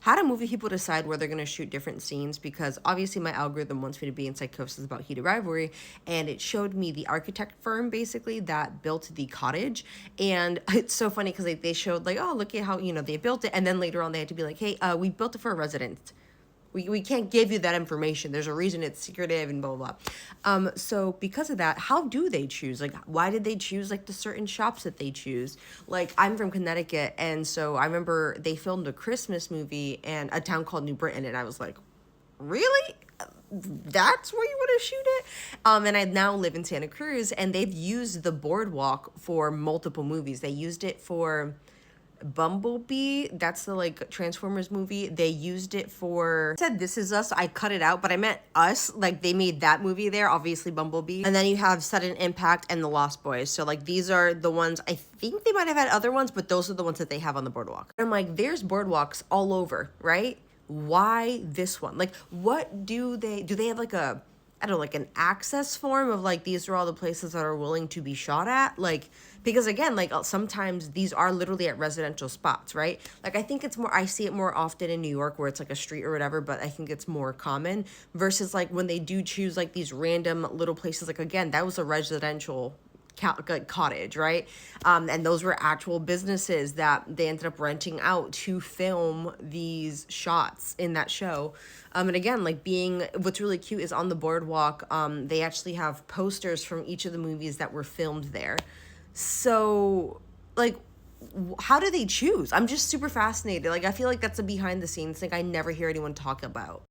how do movie people decide where they're going to shoot different scenes? Because obviously my algorithm wants me to be in psychosis about heated rivalry, and it showed me the architect firm basically that built the cottage. And it's so funny because they showed like, oh, look at how, they built it, and then later on they had to be like, hey, we built it for a resident. We can't give you that information. There's a reason it's secretive and blah, blah, blah. So because of that, how do they choose? Like, why did they choose like the certain shops that they choose? Like, I'm from Connecticut, and so I remember they filmed a Christmas movie in a town called New Britain, and I was like, really? That's where you want to shoot it? And I now live in Santa Cruz, and they've used the boardwalk for multiple movies. They used it for Bumblebee, that's the like Transformers movie. They used it for, said This Is Us, I cut it out, but I meant Us, like they made that movie there, obviously Bumblebee. And then you have Sudden Impact and The Lost Boys. So like these are the ones, I think they might have had other ones, but those are the ones that they have on the boardwalk. I'm like, there's boardwalks all over, right? Why this one? Like, what do they have like a, I don't know, like an access form of like, these are all the places that are willing to be shot at? Like, because again, like sometimes these are literally at residential spots, right? Like I think it's more, I see it more often in New York where it's like a street or whatever, but I think it's more common versus like when they do choose like these random little places, like again, that was a residential cottage, right? And those were actual businesses that they ended up renting out to film these shots in that show. And again, like what's really cute is on the boardwalk, they actually have posters from each of the movies that were filmed there. So like, how do they choose? I'm just super fascinated. Like, I feel like that's a behind the scenes thing I never hear anyone talk about.